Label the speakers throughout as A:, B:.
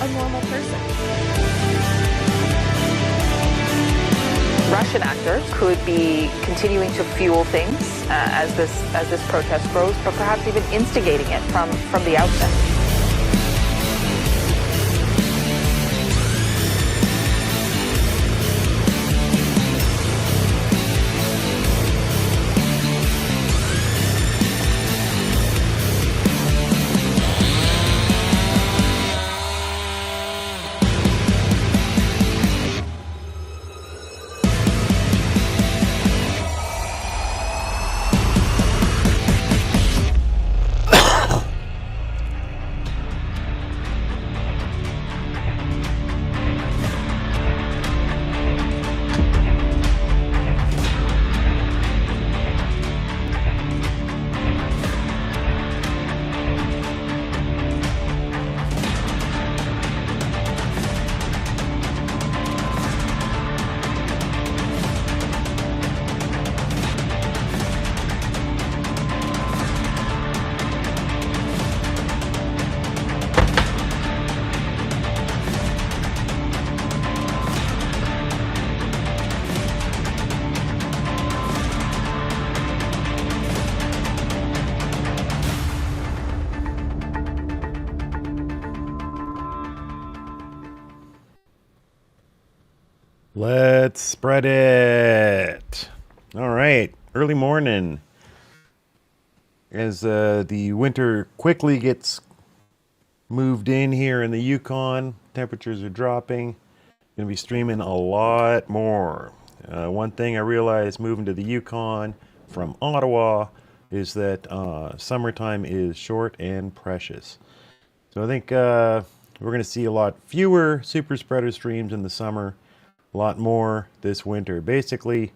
A: a normal person.
B: Russian actors could be continuing to fuel things as this protest grows, but perhaps even instigating it from the outset.
C: Let's spread it. All right, early morning. As the winter quickly gets moved in here in the Yukon, temperatures are dropping. Gonna be streaming a lot more. One thing I realized moving to the Yukon from Ottawa is that summertime is short and precious. So I think we're gonna see a lot fewer super spreader streams in the summer. A lot more this winter. Basically,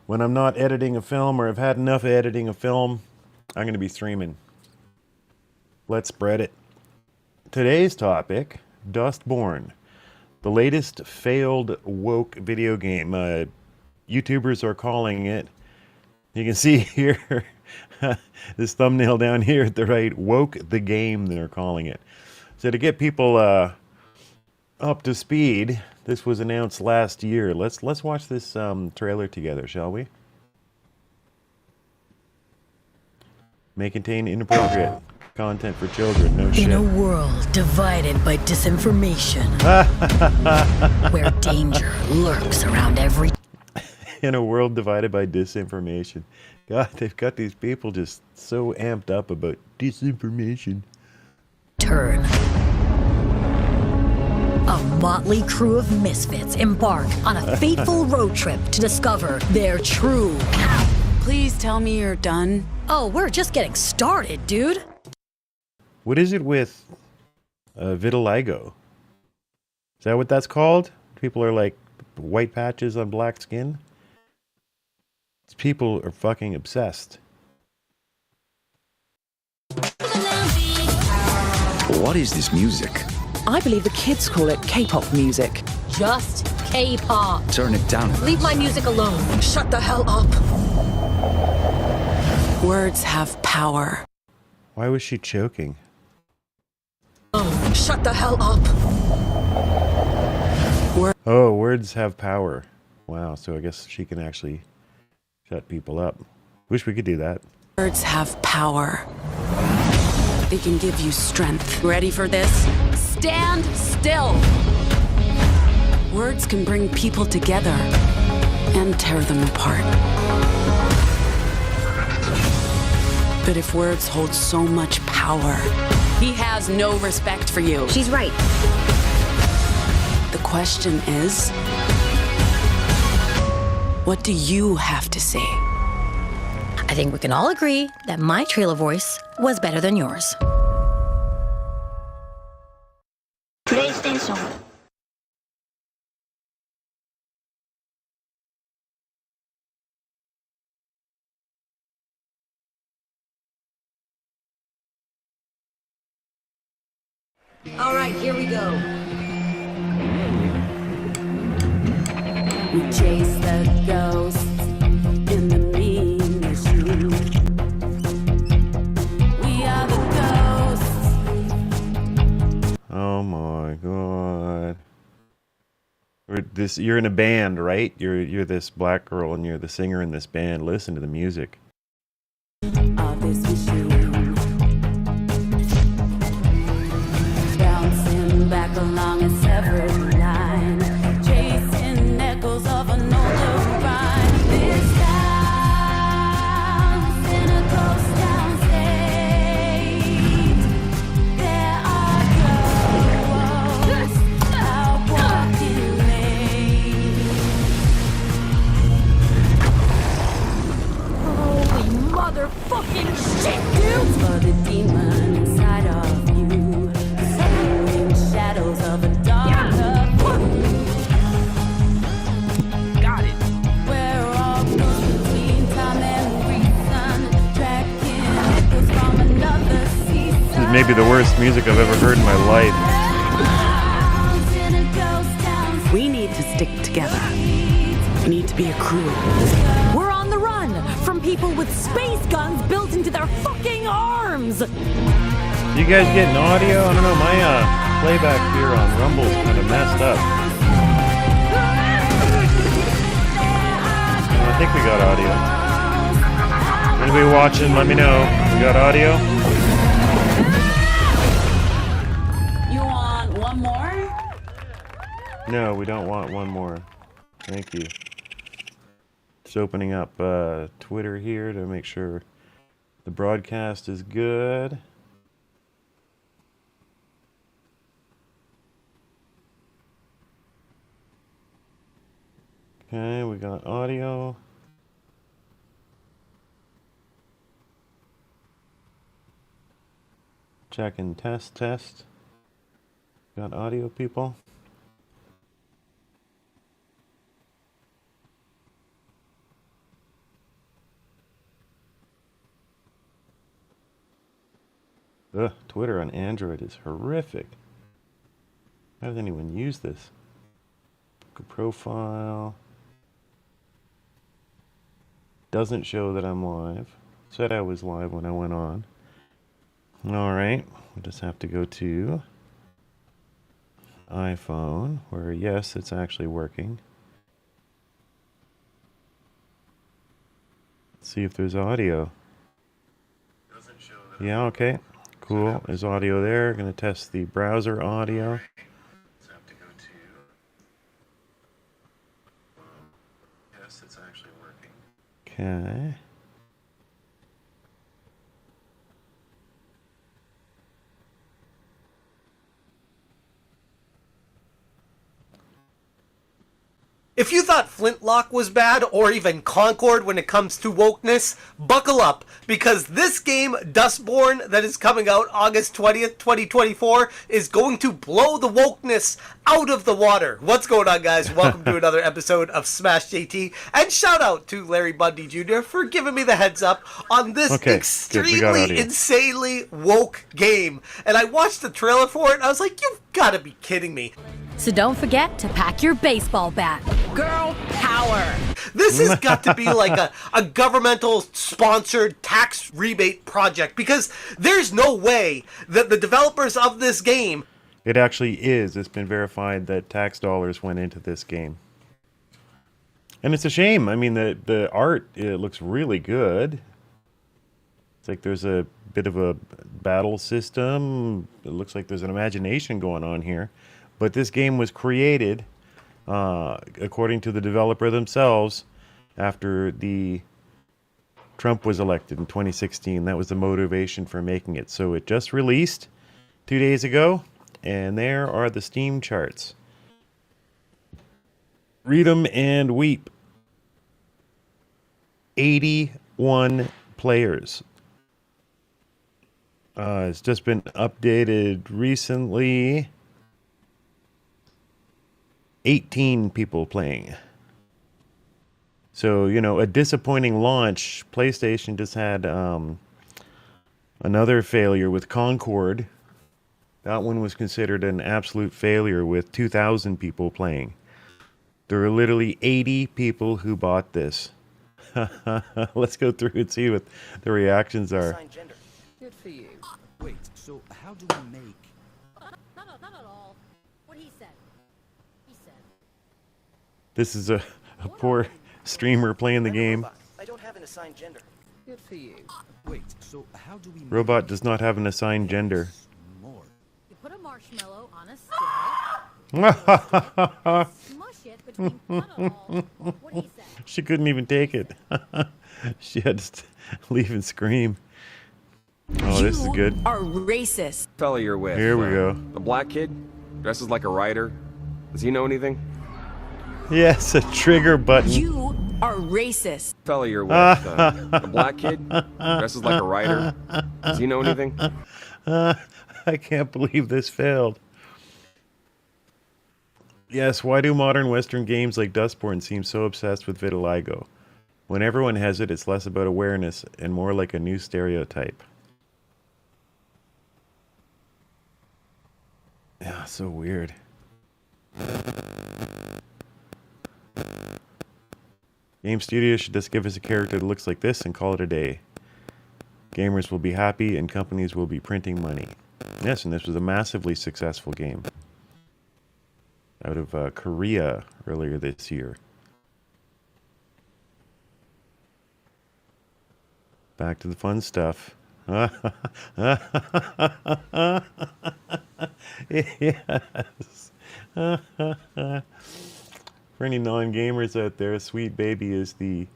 C: when I'm not editing a film or I've had enough editing a film, I'm going to be streaming. Let's spread it. Today's topic, Dustborn, the latest failed woke video game. YouTubers are calling it, you can see here, this thumbnail down here at the right, woke the game, they're calling it. So to get people up to speed, this was announced last year. Let's watch this trailer together, shall we? May contain inappropriate content for children. No shit.
D: In a world divided by disinformation, where danger lurks around every...
C: In a world divided by disinformation. God, they've got these people just so amped up about disinformation.
D: turn. A motley crew of misfits embark on a fateful road trip to discover their true...
E: Please tell me you're done.
D: Oh, we're just getting started, dude.
C: What is it with vitiligo? Is that what that's called? People are like white patches on black skin? These people are fucking obsessed.
F: What is this music?
G: I believe the kids call it K-pop music.
D: Just K-pop.
F: Turn it down.
D: Leave my music alone.
E: Shut the hell up. Words have power.
C: Why was she choking?
E: Shut the hell up.
C: Oh, words have power. Wow, so I guess she can actually shut people up. Wish we could do that.
E: Words have power. They can give you strength. Ready for this? Stand still. Words can bring people together and tear them apart. But if words hold so much power, he has no respect for you.
D: She's right.
E: The question is, what do you have to say?
D: I think we can all agree that my trailer voice was better than yours.
A: PlayStation.
D: All right, here we go.
E: We chase the ghosts in the mean machine. We are the ghosts.
C: Oh my god. god. You're in a band, right? You're this black girl and you're the singer in this band. Listen to the music.
E: Of this machine, bouncing back along a severed line, chasing echoes of an older rhyme. This town's in a ghost town state. There are ghosts out walking late.
D: Holy motherfucking shit, dude!
E: For the demon inside of you, sending shadows of a darker blue.
G: Got it.
E: We're all close between time and reason, tracking echoes from another season.
C: This is maybe the worst music I've ever heard in my life.
E: In a ghost town
G: We need to stick together. We need to be a crew.
D: We're on the run from people with space guns built into their fucking arms!
C: You guys getting audio? I don't know, my playback here on Rumble's kind of messed up. I think we got audio. Anybody watching, let me know. We got audio?
E: You want one more?
C: No, we don't want one more. Thank you. Just opening up Twitter here to make sure the broadcast is good. Okay, we got audio. Checking test. Got audio, people. Ugh, Twitter on Android is horrific. How does anyone use this? Book a profile. Doesn't show that I'm live. Said I was live when I went on. Alright, we'll just have to go to iPhone, where yes, it's actually working. Let's see if there's audio. Yeah, okay. Cool. There's audio there. Going to test the browser audio. Yes, it's actually working. Okay.
H: If you thought Flintlock was bad, or even Concord when it comes to wokeness, buckle up, because this game, Dustborn, that is coming out August 20th, 2024, is going to blow the wokeness out of the water. What's going on, guys? Welcome to another episode of Smash JT, and shout out to Larry Bundy Jr. for giving me the heads up on this extremely insanely woke game. And I watched the trailer for it, and I was like, you've got to be kidding me.
D: So don't forget to pack your baseball bat. Girl power!
H: This has got to be like a governmental sponsored tax rebate project, because there's no way that the developers of this game...
C: It actually is. It's been verified that tax dollars went into this game. And it's a shame. I mean, the art, it looks really good. It's like there's a bit of a battle system. It looks like there's an imagination going on here. But this game was created, according to the developer themselves, after Trump was elected in 2016. That was the motivation for making it. So it just released 2 days ago, and there are the Steam charts. Read them and weep. 81 players. It's just been updated recently. 18 people playing. So, you know, a disappointing launch. PlayStation just had another failure with Concord. That one was considered an absolute failure with 2,000 people playing. There are literally 80 people who bought this. Let's go through and see what the reactions are.
I: Good for you.
F: Wait, so how do we make...
D: Not at all. What
C: This is a poor streamer playing the game.
I: I don't have an assigned gender.
J: Good for you. Wait, so how do we...
C: Robot does not have an assigned gender.
E: You put a marshmallow on a stick, smush it between puddles. What do you say?
C: She couldn't even take it. She had to leave and scream. Oh, this is good.
G: Are racist.
K: Fella you're with.
C: Here we go.
K: The black kid? Dresses like a writer? Does he know anything?
C: Yes, a trigger button.
G: You are racist.
K: Fella you're with. The black kid? Dresses like a writer? Does he know anything?
C: I can't believe this failed. Yes, why do modern Western games like Dustborn seem so obsessed with vitiligo? When everyone has it, it's less about awareness and more like a new stereotype. Yeah, so weird. Game studios should just give us a character that looks like this and call it a day. Gamers will be happy and companies will be printing money. Yes, and this was a massively successful game. Out of Korea earlier this year. Back to the fun stuff. Yes. For any non-gamers out there, Sweet Baby is the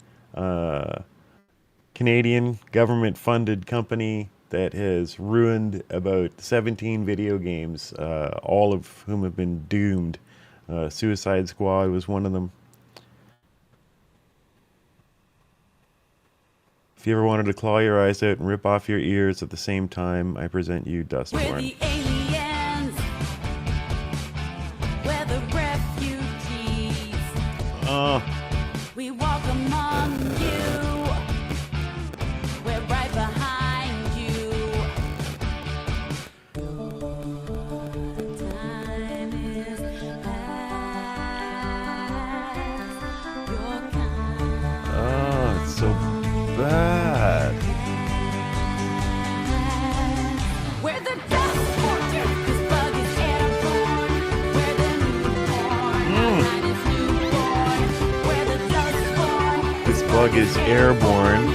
C: Canadian government-funded company that has ruined about 17 video games, all of whom have been doomed. Suicide Squad was one of them. If you ever wanted to claw your eyes out and rip off your ears at the same time, I present you Dustborn.
E: We're the aliens. We're the refugees.
C: Oh,
E: We walk among you. We're right behind you. Time is past. Your kind.
C: oh, it's so bad.
E: We're the Dustborn. This bug is airborne. We're the newborn. Our kind is newborn. We're the Dustborn.
C: This bug is airborne.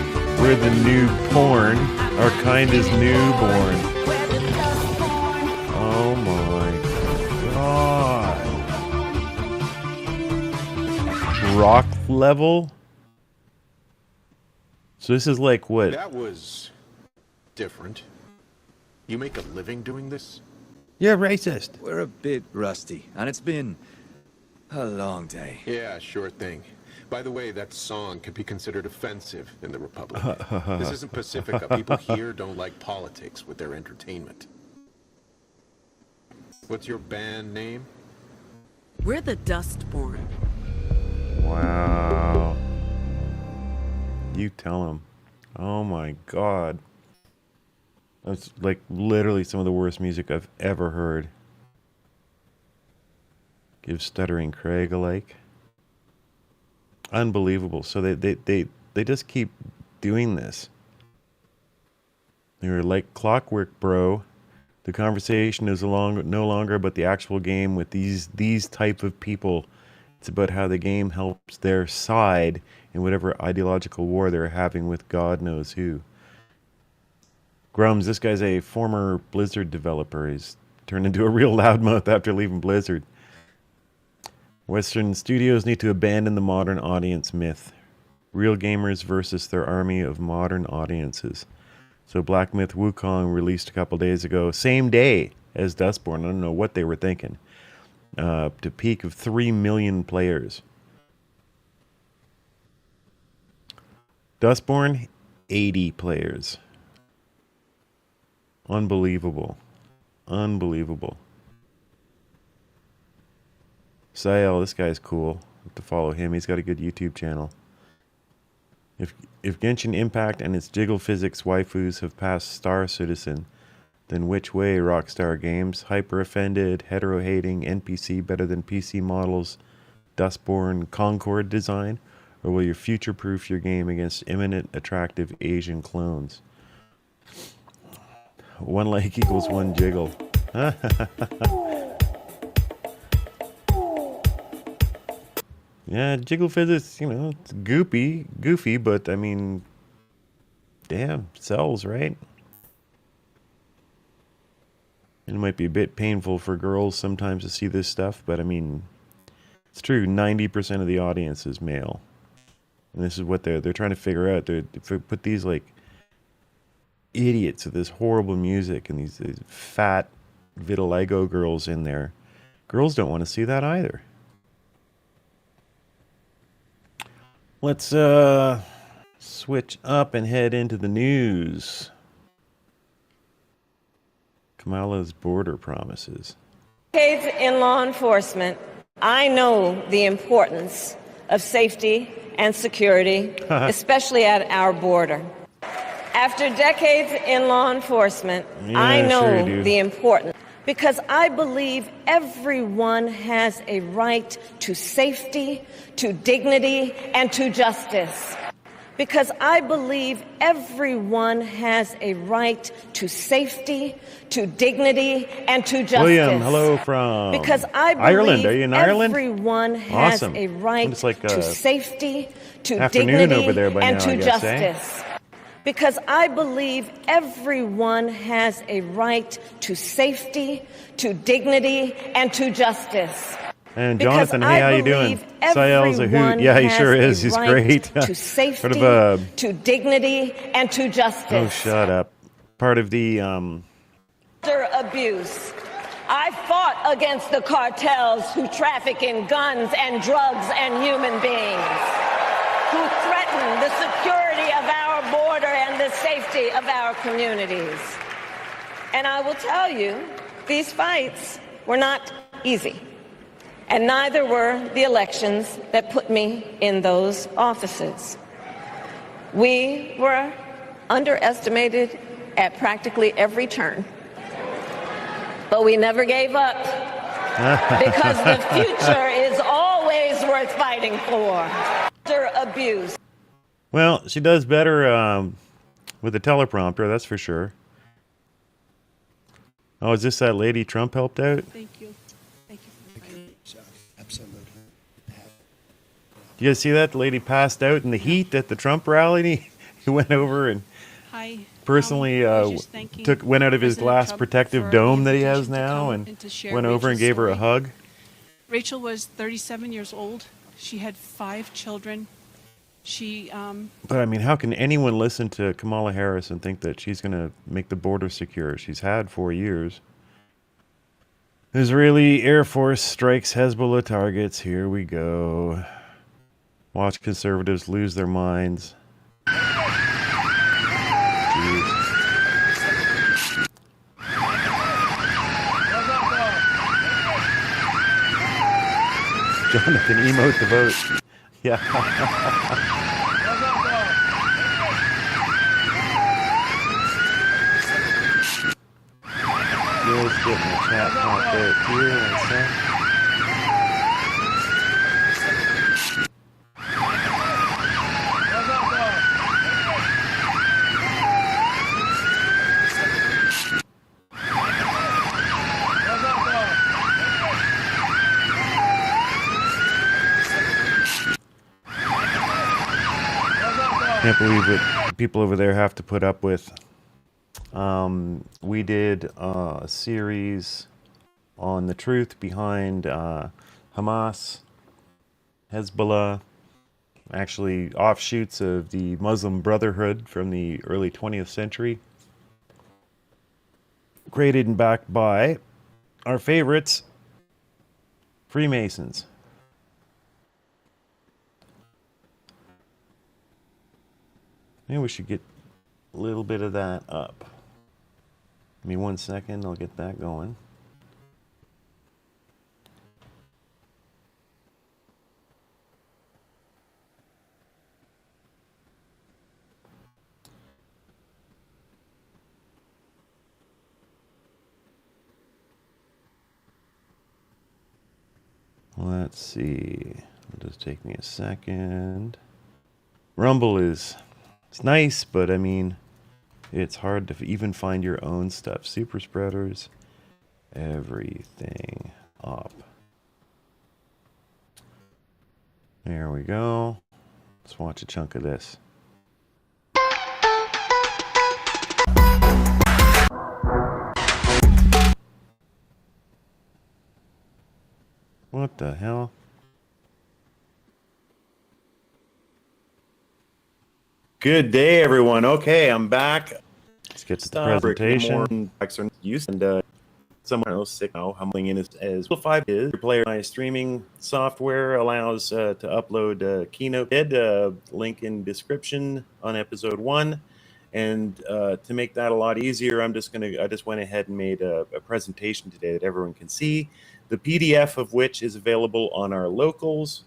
C: We're the new porn. Our kind is newborn.
E: We're the Dustborn.
C: Oh my god. Rock level? So this is like what?
L: That was different. You make a living doing this?
C: You're racist.
F: We're a bit rusty, and it's been a long day.
L: Yeah, sure thing. By the way, that song could be considered offensive in the Republic. This isn't Pacifica. People here don't like politics with their entertainment. What's your band name?
G: We're the Dustborn.
C: Wow. You tell him. Oh my god. That's like literally some of the worst music I've ever heard. Give Stuttering Craig a like. Unbelievable. So they just keep doing this. They were like clockwork, bro. The conversation is no longer about the actual game with these type of people. It's about how the game helps their side in whatever ideological war they're having with God knows who. Grums, this guy's a former Blizzard developer. He's turned into a real loudmouth after leaving Blizzard. Western studios need to abandon the modern audience myth. Real gamers versus their army of modern audiences. So Black Myth Wukong released a couple days ago, same day as Dustborn. I don't know what they were thinking. To peak of 3 million players. Dustborn, 80 players. Unbelievable. Unbelievable. Sael, this guy's cool. Have to follow him. He's got a good YouTube channel. If Genshin Impact and its jiggle physics waifus have passed Star Citizen, then which way, Rockstar Games? Hyper offended, hetero hating, NPC better than PC models, Dustborn Concord design, or will you future-proof your game against imminent attractive Asian clones? One like equals one jiggle. Yeah, Jiggle Fizz is, you know, it's goofy, but I mean, damn, sells, right? It might be a bit painful for girls sometimes to see this stuff, but I mean, it's true. 90% of the audience is male, and this is what they're trying to figure out. They put these like idiots with this horrible music and these fat vitiligo girls in there. Girls don't want to see that either. Let's switch up and head into the news. Kamala's border promises.
I: Decades in law enforcement, I know the importance of safety and security, especially at our border. After decades in law enforcement, I know the importance because I believe everyone has a right to safety, to dignity, and to justice. Because I believe everyone has a right to safety, to dignity, and to justice.
C: William, hello from
I: because I believe
C: Ireland. Are you in Ireland?
I: Everyone has
C: awesome.
I: a right
C: it's like
I: to safety, to
C: afternoon
I: dignity,
C: over there by
I: and
C: now,
I: to
C: I guess,
I: justice. Because I believe everyone has a right to safety, to dignity, and to justice.
C: And Jonathan, hey, how you doing? Sayel's a hoot. Yeah, he sure is. He's great.
I: To safety,
C: part of a,
I: to dignity, and to justice.
C: Oh, shut up. Part of the
I: abuse. I fought against the cartels who traffic in guns and drugs and human beings, who threaten the security of our border and the safety of our communities. And I will tell you, these fights were not easy. And neither were the elections that put me in those offices. We were underestimated at practically every turn. But we never gave up because the future is always worth fighting for. Abuse.
C: Well, she does better with the teleprompter, that's for sure. Oh, is this that lady Trump helped out?
G: Thank you. Thank you.
J: Absolutely.
C: You guys see that? The lady passed out in the heat at the Trump rally. He went over and personally went out of his glass protective dome that he has now and went over and gave her a hug.
G: Rachel was 37 years old. She had 5 children.
C: But I mean, how can anyone listen to Kamala Harris and think that she's going to make the border secure? She's had 4 years. Israeli Air Force strikes Hezbollah targets. Here we go. Watch conservatives lose their minds. Jeez. Jonathan, emote the vote. Yeah. Just getting the chat popped out here. One sec. Can't believe what people over there have to put up with. We did a series on the truth behind Hamas, Hezbollah, actually offshoots of the Muslim Brotherhood from the early 20th century. Created and backed by our favorites, Freemasons. Maybe we should get a little bit of that up. Give me 1 second, I'll get that going. Let's see. It'll just take me a second. Rumble is... it's nice, but I mean, it's hard to even find your own stuff. Super spreaders, everything up. There we go. Let's watch a chunk of this. What the hell? Good day, everyone. Okay, I'm back. Let's get to the presentation. And someone else sick now, humbling in as well. 5 is your player streaming software allows to upload Keynote. Link in description on episode 1. And to make that a lot easier, I just went ahead and made a presentation today that everyone can see. The PDF of which is available on our locals.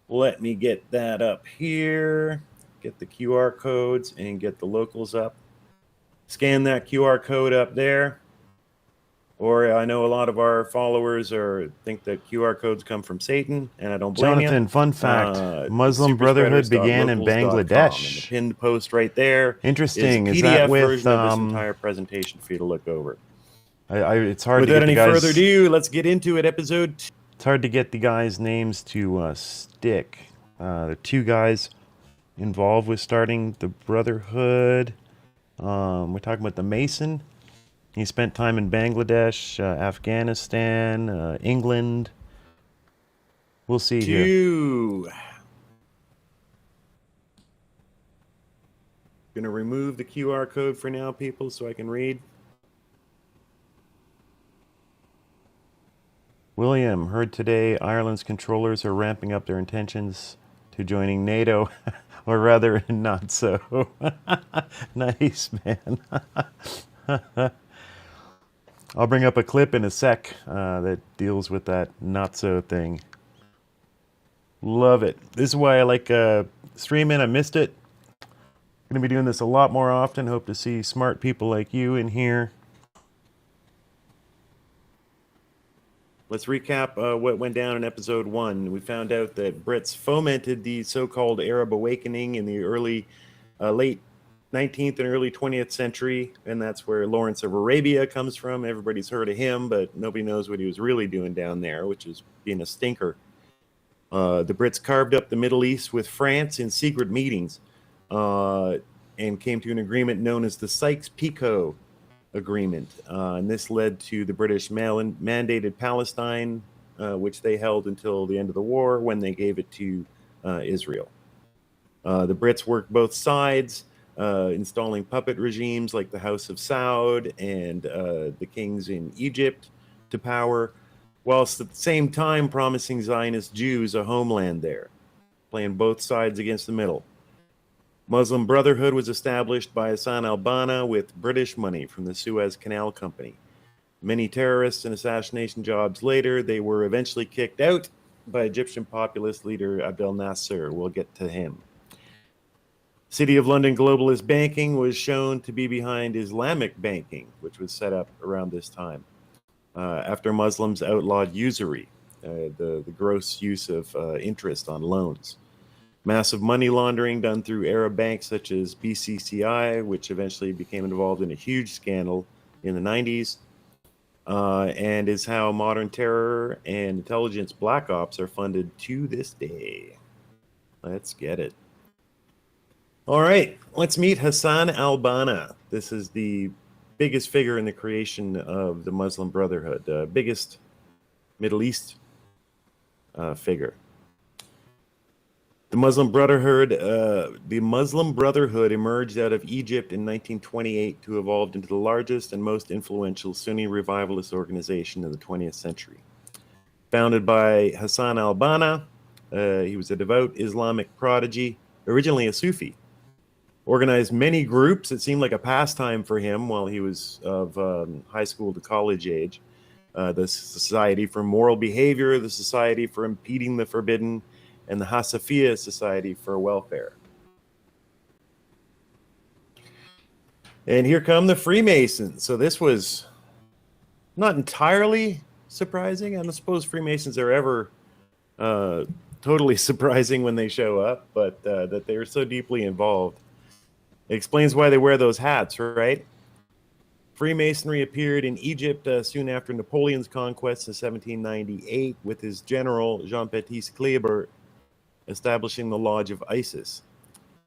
C: Let me get that up here. Get the QR codes and get the locals up. Scan that QR code up there. Or I know a lot of our followers think that QR codes come from Satan, and I don't blame you.
M: Jonathan, fun fact, Muslim Brotherhood began in Bangladesh.
C: And the pinned post right there.
M: Interesting.
C: Is
M: Is
C: a PDF
M: that with
C: version of this entire presentation for you to look over.
M: it's hard
C: Without
M: to get
C: any
M: the guys,
C: further ado, let's get into it. Episode 2.
M: It's hard to get the guys' names to stick. The 2 guys involved with starting the Brotherhood. We're talking about the Mason. He spent time in Bangladesh, Afghanistan, England. We'll see here.
C: Gonna remove the QR code for now, people, so I can read.
M: William, heard today Ireland's controllers are ramping up their intentions to joining NATO, or rather, not so. Nice, man. I'll bring up a clip in a sec that deals with that not so thing. Love it. This is why I like streaming. I missed it. Going to be doing this a lot more often. Hope to see smart people like you in here.
C: Let's recap what went down in episode 1. We found out that Brits fomented the so-called Arab awakening in the late 19th and early 20th century, and that's where Lawrence of Arabia comes from. Everybody's heard of him, but nobody knows what he was really doing down there, which is being a stinker. The Brits carved up the Middle East with France in secret meetings and came to an agreement known as the Sykes-Picot Agreement. And this led to the British mandated Palestine, which they held until the end of the war when they gave it to Israel. The Brits worked both sides, installing puppet regimes like the House of Saud and the kings in Egypt to power, whilst at the same time promising Zionist Jews a homeland there, playing both sides against the middle. Muslim Brotherhood was established by Hassan al-Banna with British money from the Suez Canal Company. Many terrorists and assassination jobs later, they were eventually kicked out by Egyptian populist leader Abdel Nasser. We'll get to him. City of London globalist banking was shown to be behind Islamic banking, which was set up around this time. After Muslims outlawed usury, the gross use of interest on loans. Massive money laundering done through Arab banks such as BCCI, which eventually became involved in a huge scandal in the 90s, and is how modern terror and intelligence black ops are funded to this day. Let's get it. All right, let's meet Hassan al-Banna. This is the biggest figure in the creation of the Muslim Brotherhood, biggest Middle East figure. The Muslim Brotherhood emerged out of Egypt in 1928 to evolve into the largest and most influential Sunni revivalist organization in the 20th century. Founded by Hassan al-Banna, he was a devout Islamic prodigy, originally a Sufi. Organized many groups. It seemed like a pastime for him while he was of high school to college age. The Society for Moral Behavior, the Society for Impeding the Forbidden, and the Hasafiya Society for Welfare. And here come the Freemasons. So this was not entirely surprising. I don't suppose Freemasons are ever totally surprising when they show up, but that they are so deeply involved. It explains why they wear those hats, right? Freemasonry appeared in Egypt soon after Napoleon's conquest in 1798 with his general Jean-Baptiste Kleber establishing the Lodge of Isis.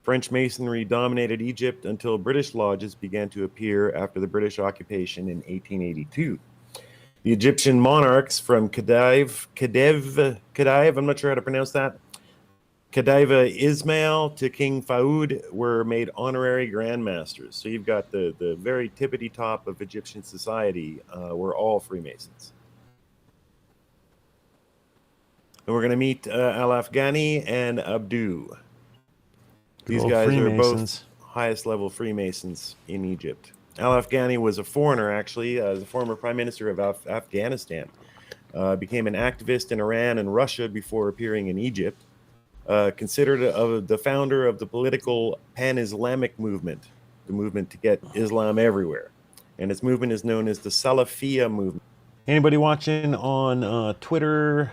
C: French masonry dominated Egypt until British lodges began to appear after the British occupation in 1882. The Egyptian monarchs from Khedive, I'm not sure how to pronounce that, Khedive Ismail to King Faoud were made honorary grandmasters. So you've got the very tippity top of Egyptian society were all Freemasons. And we're going to meet Al-Afghani and Abdu. These guys are both highest level Freemasons in Egypt. Al-Afghani was a foreigner, actually, the former prime minister of Afghanistan. Became an activist in Iran and Russia before appearing in Egypt. Considered the founder of the political pan-Islamic movement, the movement to get Islam everywhere. And its movement is known as the Salafiyya movement. Anybody watching on Twitter,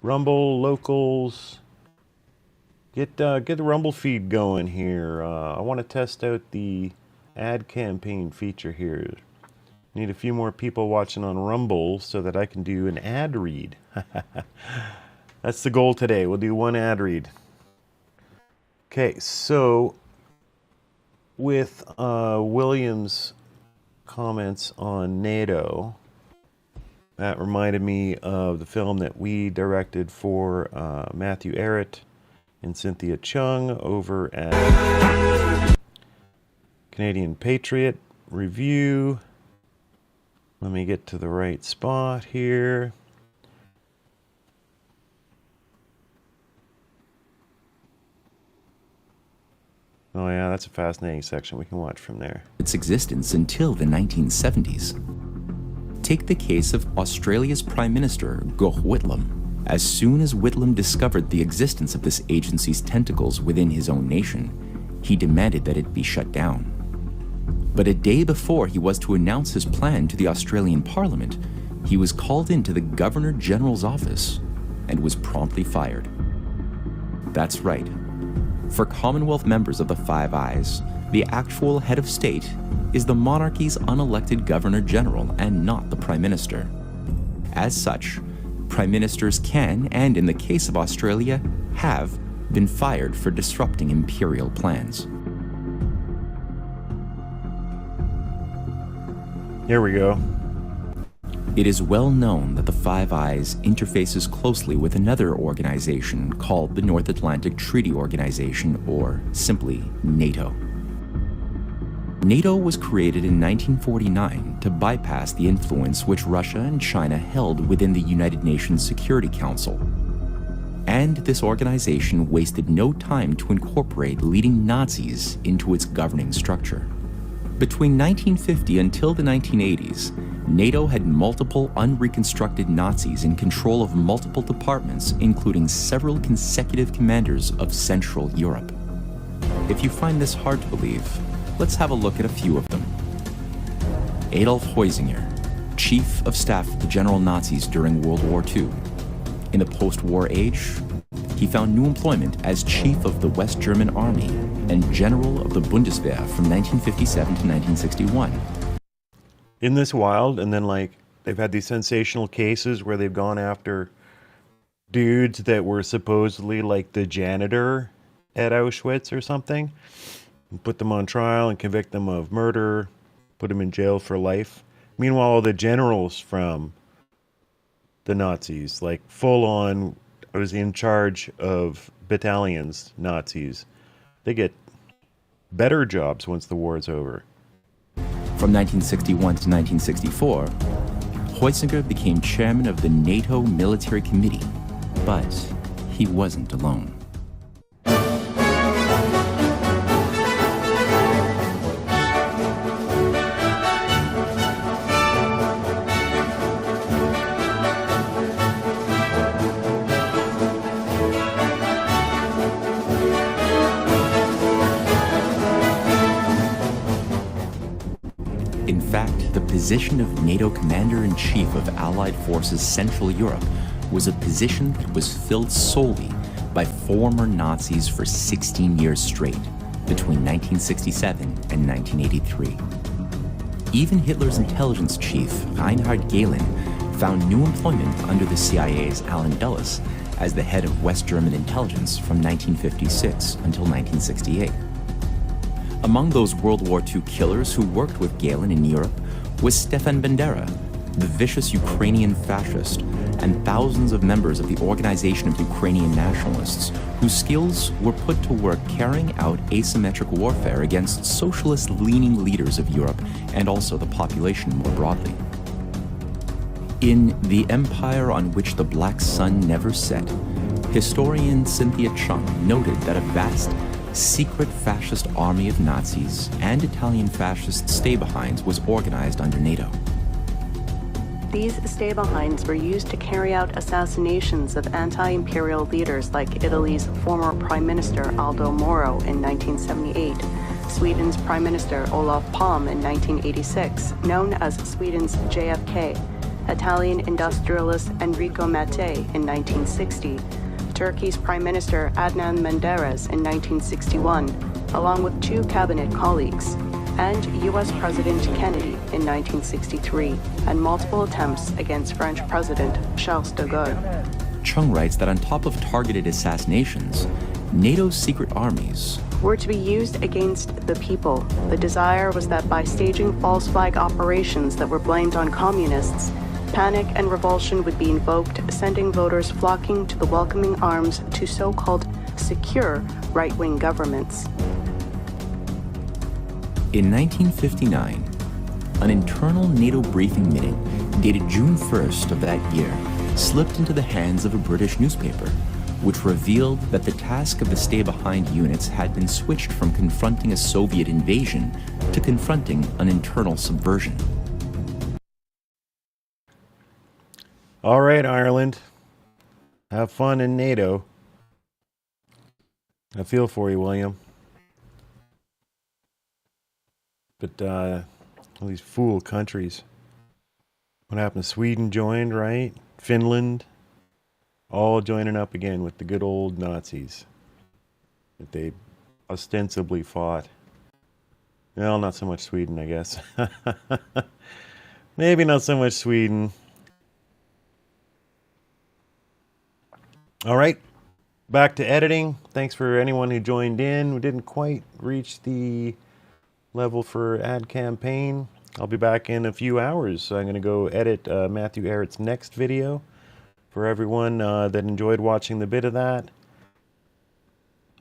C: Rumble, Locals? Get the Rumble feed going here. I want to test out the ad campaign feature here. Need a few more people watching on Rumble so that I can do an ad read. That's the goal today. We'll do one ad read. Okay, so with William's comments on NATO, that reminded me of the film that we directed for Matthew Arrett and Cynthia Chung over at Canadian Patriot Review. Let me get to the right spot here. Oh yeah, that's a fascinating section. We can watch from there.
N: Its existence until the 1970s. Take the case of Australia's Prime Minister, Gough Whitlam. As soon as Whitlam discovered the existence of this agency's tentacles within his own nation, he demanded that it be shut down. But a day before he was to announce his plan to the Australian Parliament, he was called into the Governor General's office and was promptly fired. That's right. For Commonwealth members of the Five Eyes, the actual head of state is the monarchy's unelected Governor General and not the Prime Minister. As such, Prime Ministers can, and in the case of Australia, have been fired for disrupting imperial plans.
C: Here we go.
N: It is well known that the Five Eyes interfaces closely with another organization called the North Atlantic Treaty Organization, or simply NATO. NATO was created in 1949 to bypass the influence which Russia and China held within the United Nations Security Council. And this organization wasted no time to incorporate leading Nazis into its governing structure. Between 1950 until the 1980s, NATO had multiple unreconstructed Nazis in control of multiple departments, including several consecutive commanders of Central Europe. If you find this hard to believe, let's have a look at a few of them. Adolf Heusinger, Chief of Staff of the General Nazis during World War II. In the post-war age, he found new employment as Chief of the West German Army and General of the Bundeswehr from 1957 to 1961.
C: Isn't this wild? And then, like, they've had these sensational cases where they've gone after dudes that were supposedly, like, the janitor at Auschwitz or something, and put them on trial and convict them of murder, put them in jail for life. Meanwhile, all the generals from the Nazis, like, full-on, was in charge of battalions, Nazis, they get better jobs once the war is over.
N: From 1961 to 1964, Heusinger became chairman of the NATO Military Committee, but he wasn't alone. In fact, the position of NATO Commander-in-Chief of Allied Forces Central Europe was a position that was filled solely by former Nazis for 16 years straight, between 1967 and 1983. Even Hitler's intelligence chief, Reinhard Gehlen, found new employment under the CIA's Allen Dulles as the head of West German intelligence from 1956 until 1968. Among those World War II killers who worked with Galen in Europe was Stefan Bandera, the vicious Ukrainian fascist, and thousands of members of the Organization of Ukrainian Nationalists whose skills were put to work carrying out asymmetric warfare against socialist-leaning leaders of Europe and also the population more broadly. In The Empire on Which the Black Sun Never Set, historian Cynthia Chung noted that a vast, secret fascist army of Nazis and Italian fascist stay-behinds was organized under NATO.
O: These stay-behinds were used to carry out assassinations of anti-imperial leaders like Italy's former Prime Minister Aldo Moro in 1978, Sweden's Prime Minister Olof Palme in 1986, known as Sweden's JFK, Italian industrialist Enrico Mattei in 1960, Turkey's Prime Minister Adnan Menderes in 1961, along with 2 cabinet colleagues, and U.S. President Kennedy in 1963, and multiple attempts against French President Charles de Gaulle.
N: Chung writes that on top of targeted assassinations, NATO's secret armies
O: were to be used against the people. The desire was that by staging false flag operations that were blamed on communists, panic and revulsion would be invoked, sending voters flocking to the welcoming arms to so-called secure right-wing governments.
N: In 1959, an internal NATO briefing minute dated June 1st of that year slipped into the hands of a British newspaper, which revealed that the task of the stay-behind units had been switched from confronting a Soviet invasion to confronting an internal subversion.
C: All right, Ireland. Have fun in NATO. I feel for you, William. But all these fool countries. What happened? Sweden joined, right? Finland. All joining up again with the good old Nazis that they ostensibly fought. Well, not so much Sweden, I guess. Maybe not so much Sweden. All right, back to editing. Thanks for anyone who joined in. We didn't quite reach the level for ad campaign. I'll be back in a few hours, so I'm going to go edit Matthew Ehret's next video. For everyone that enjoyed watching the bit of that,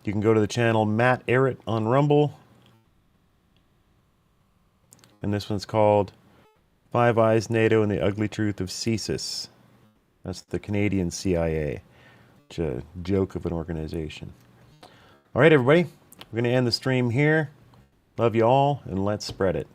C: you can go to the channel Matt Ehret on Rumble. And this one's called Five Eyes, NATO, and the Ugly Truth of CSIS. That's the Canadian CIA. It's a joke of an organization. All right, everybody. We're going to end the stream here. Love you all, and let's spread it.